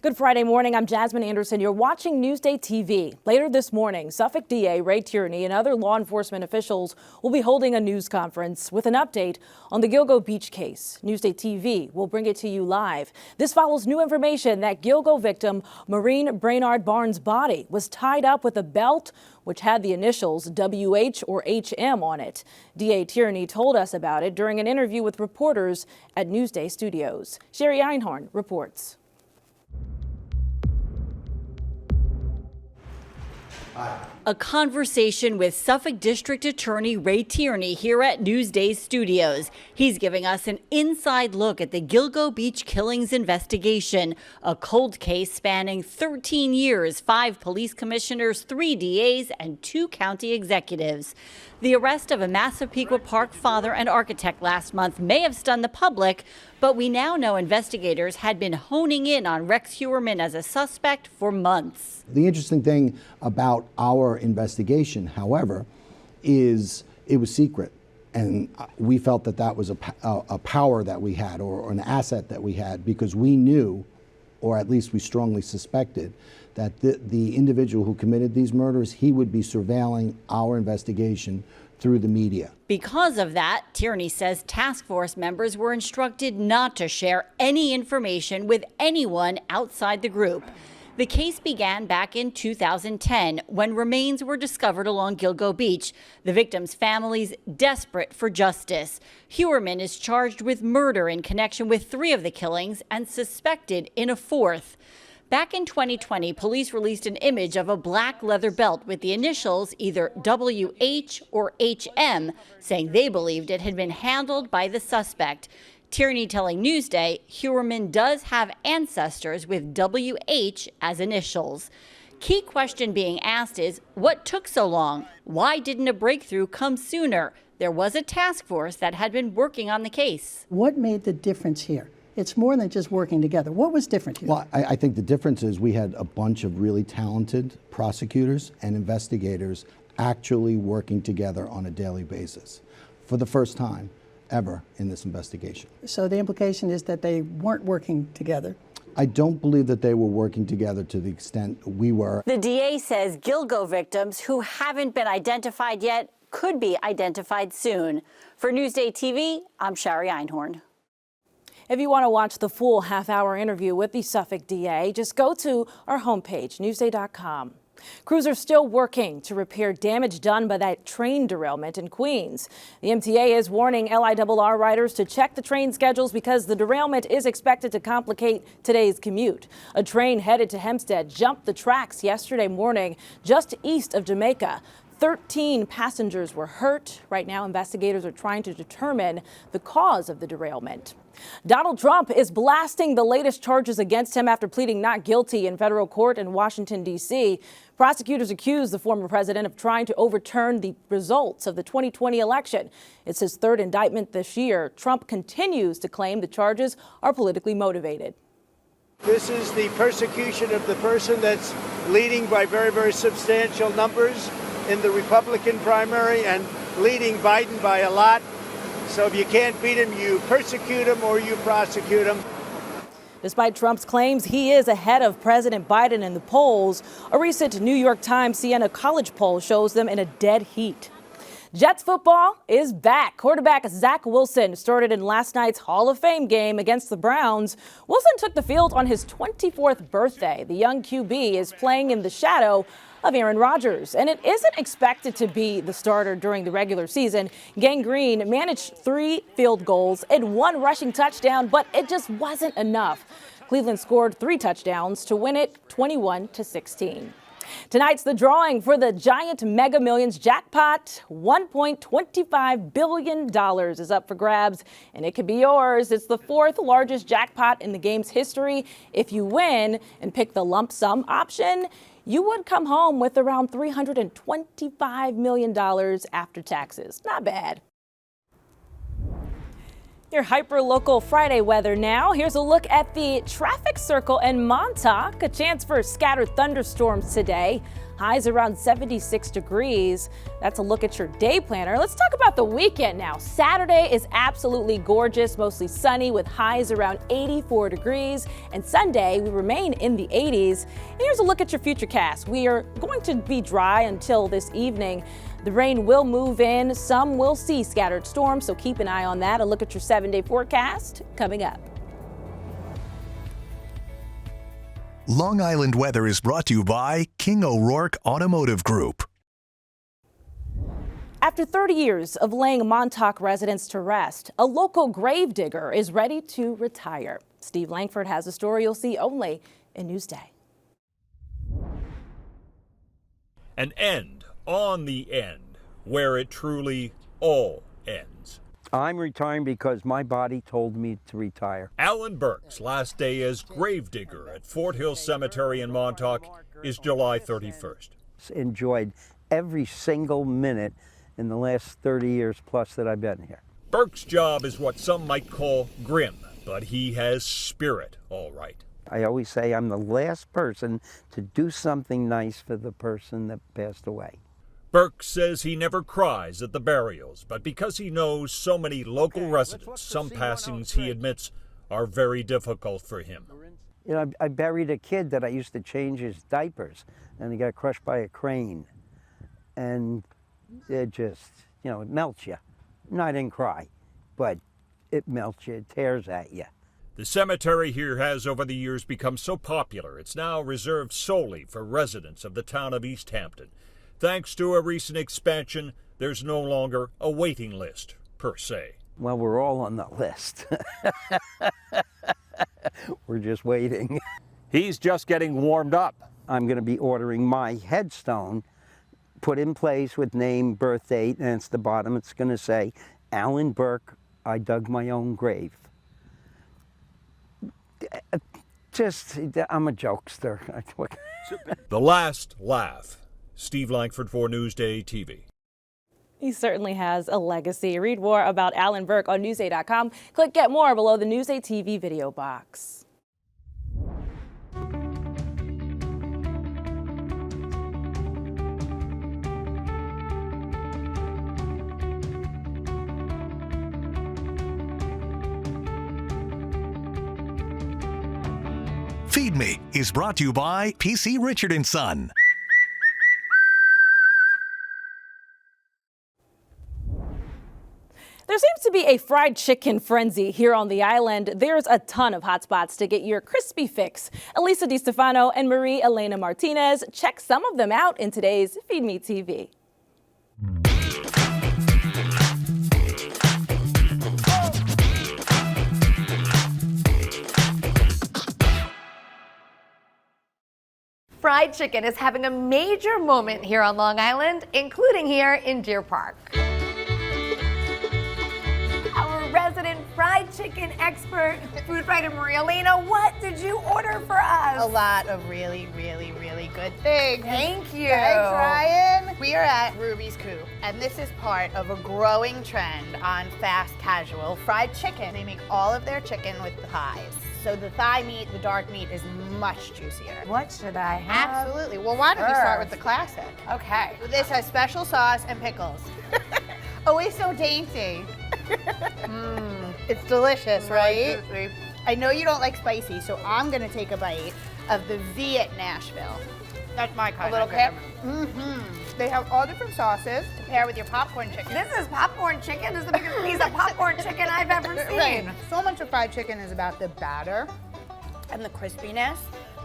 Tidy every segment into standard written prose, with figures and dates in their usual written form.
Good Friday morning. I'm Jasmine Anderson. You're watching Newsday TV. Later this morning, Suffolk DA Ray Tierney and other law enforcement officials will be holding a news conference with an update on the Gilgo Beach case. Newsday TV will bring it to you live. This follows new information that Gilgo victim Maureen Brainard Barnes' body was tied up with a belt which had the initials WH or HM on it. DA Tierney told us about it during an interview with reporters at Newsday Studios. Sherry Einhorn reports. A conversation with Suffolk District Attorney Ray Tierney here at Newsday Studios. He's giving us an inside look at the Gilgo Beach killings investigation, a cold case spanning 13 years, 5 police commissioners, 3 DAs, and 2 county executives. The arrest of a Massapequa Park father and architect last month may have stunned the public, but we now know investigators had been honing in on Rex Heuermann as a suspect for months. The interesting thing about our investigation, however, is it was secret. And we felt that that was a power that we had or an asset that we had because we knew, or at least we strongly suspected, that the individual who committed these murders, he would be surveilling our investigation through the media. Because of that, Tierney says task force members were instructed not to share any information with anyone outside the group. The case began back in 2010 when remains were discovered along Gilgo Beach, the victims' families desperate for justice. Heuermann is charged with murder in connection with 3 of the killings and suspected in a 4th. Back in 2020, police released an image of a black leather belt with the initials either WH or HM, saying they believed it had been handled by the suspect. Tierney telling Newsday Heuermann does have ancestors with WH as initials. Key question being asked is, what took so long? Why didn't a breakthrough come sooner? There was a task force that had been working on the case. What made the difference here? It's more than just working together. What was different here? Well, I think the difference is we had a bunch of really talented prosecutors and investigators actually working together on a daily basis for the first time ever in this investigation. So the implication is that they weren't working together. I don't believe that they were working together to the extent we were. The DA says Gilgo victims who haven't been identified yet could be identified soon. For Newsday TV, I'm Sherry Einhorn. If you want to watch the full half-hour interview with the Suffolk DA, just go to our homepage, newsday.com. Crews are still working to repair damage done by that train derailment in Queens. The MTA is warning LIRR riders to check the train schedules because the derailment is expected to complicate today's commute. A train headed to Hempstead jumped the tracks yesterday morning just east of Jamaica. 13 passengers were hurt. Right now, investigators are trying to determine the cause of the derailment. Donald Trump is blasting the latest charges against him after pleading not guilty in federal court in Washington, D.C. Prosecutors accuse the former president of trying to overturn the results of the 2020 election. It's his 3rd indictment this year. Trump continues to claim the charges are politically motivated. This is the persecution of the person that's leading by very, very substantial numbers in the Republican primary and leading Biden by a lot. So if you can't beat him, you persecute him or you prosecute him. Despite Trump's claims he is ahead of President Biden in the polls, a recent New York Times Siena College poll shows them in a dead heat. Jets football is back. Quarterback Zach Wilson started in last night's Hall of Fame game against the Browns. Wilson took the field on his 24th birthday. The young QB is playing in the shadow of Aaron Rodgers, and it isn't expected to be the starter during the regular season. Gang Green managed 3 field goals and 1 rushing touchdown, but it just wasn't enough. Cleveland scored 3 touchdowns to win it 21-16. Tonight's the drawing for the Giant Mega Millions jackpot. $1.25 billion is up for grabs, and it could be yours. It's the 4th largest jackpot in the game's history. If you win and pick the lump sum option, you would come home with around $325 million after taxes. Not bad. Your hyper-local Friday weather now. Here's a look at the traffic circle in Montauk. A chance for scattered thunderstorms today. Highs around 76 degrees. That's a look at your day planner. Let's talk about the weekend now. Saturday is absolutely gorgeous, mostly sunny with highs around 84 degrees. And Sunday, we remain in the 80s. And here's a look at your futurecast. We are going to be dry until this evening. The rain will move in. Some will see scattered storms, so keep an eye on that. A look at your 7-day forecast coming up. Long Island weather is brought to you by King O'Rourke Automotive Group. After 30 years of laying Montauk residents to rest, a local gravedigger is ready to retire. Steve Langford has a story you'll see only in Newsday. An end on the end, where it truly all ends. I'm retiring because my body told me to retire. Alan Burke's last day as gravedigger at Fort Hill Cemetery in Montauk is July 31st. Enjoyed every single minute in the last 30 years plus that I've been here. Burke's job is what some might call grim, but he has spirit, all right. I always say I'm the last person to do something nice for the person that passed away. Burke says he never cries at the burials, but because he knows so many local residents, some passings, he admits, are very difficult for him. You know, I buried a kid that I used to change his diapers, and he got crushed by a crane. And it just, you know, it melts you. No, I didn't cry, but it melts you, it tears at you. The cemetery here has over the years become so popular, it's now reserved solely for residents of the town of East Hampton. Thanks to a recent expansion, there's no longer a waiting list, per se. Well, we're all on the list. We're just waiting. He's just getting warmed up. I'm going to be ordering my headstone put in place with name, birth date, and it's the bottom. It's going to say, Alan Burke, I dug my own grave. Just, I'm a jokester. The last laugh. Steve Langford for NewsdayTV. He certainly has a legacy. Read more about Alan Burke on Newsday.com. Click Get More below the Newsday TV video box. Feed Me is brought to you by PC Richard & Son. There seems to be a fried chicken frenzy here on the island. There's a ton of hot spots to get your crispy fix. Elisa DiStefano and Marie Elena Martinez check some of them out in today's Feed Me TV. Fried chicken is having a major moment here on Long Island, including here in Deer Park. Our resident fried chicken expert, food writer Marie Elena, what did you order for us? A lot of really good things. Thank you. Thanks, Ryan. We are at Ruby's Coop, and this is part of a growing trend on fast casual fried chicken. They make all of their chicken with thighs. So the thigh meat, the dark meat, is much juicier. What should I have? Absolutely. Well, why don't you start with the classic? Okay. This has special sauce and pickles. Always so dainty. It's delicious, right? I know you don't like spicy, so I'm gonna take a bite of the V at Nashville. That's my kind. A little kip? They have all different sauces to pair with your popcorn chicken. This is popcorn chicken. This is the biggest piece of popcorn chicken I've ever seen. Right. So much of fried chicken is about the batter and the crispiness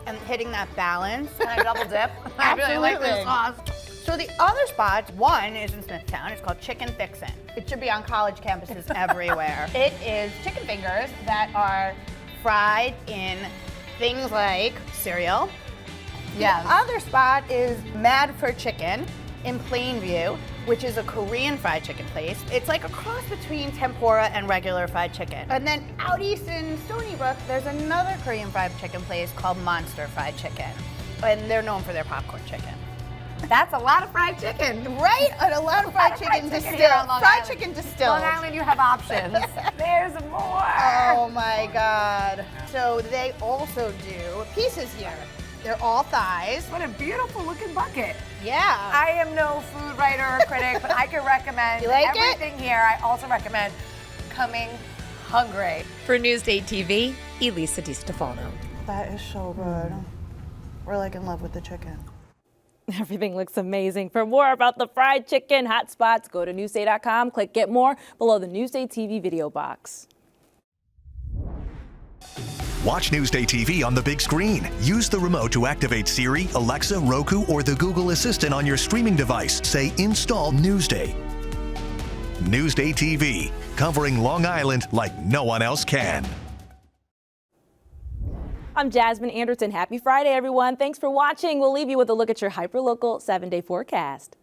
and hitting that balance. Can I double dip? I really like this sauce. So the other spot, one is in Smithtown. It's called Chicken Fixin'. It should be on college campuses everywhere. It is chicken fingers that are fried in things like cereal. Yes. The other spot is Mad for Chicken in Plainview, which is a Korean fried chicken place. It's like a cross between tempura and regular fried chicken. And then out east in Stony Brook, there's another Korean fried chicken place called Monster Fried Chicken. And they're known for their popcorn chicken. That's a lot of fried chicken. Right? And a lot of fried chicken distilled. Fried chicken distilled. Long Island, you have options. There's more. Oh my God. So they also do pieces here. They're all thighs. What a beautiful looking bucket. Yeah. I am no food writer or critic, but I can recommend You like everything here. I also recommend coming hungry. For Newsday TV, Elisa DiStefano. That is so good. We're like in love with the chicken. Everything looks amazing. For more about the fried chicken hot spots, go to newsday.com, click Get More below the Newsday TV video box. Watch Newsday TV on the big screen. Use the remote to activate Siri, Alexa, Roku, or the Google Assistant on your streaming device. Say Install Newsday. Newsday TV, covering Long Island like no one else can. I'm Jasmine Anderson. Happy Friday, everyone. Thanks for watching. We'll leave you with a look at your hyperlocal 7-day forecast.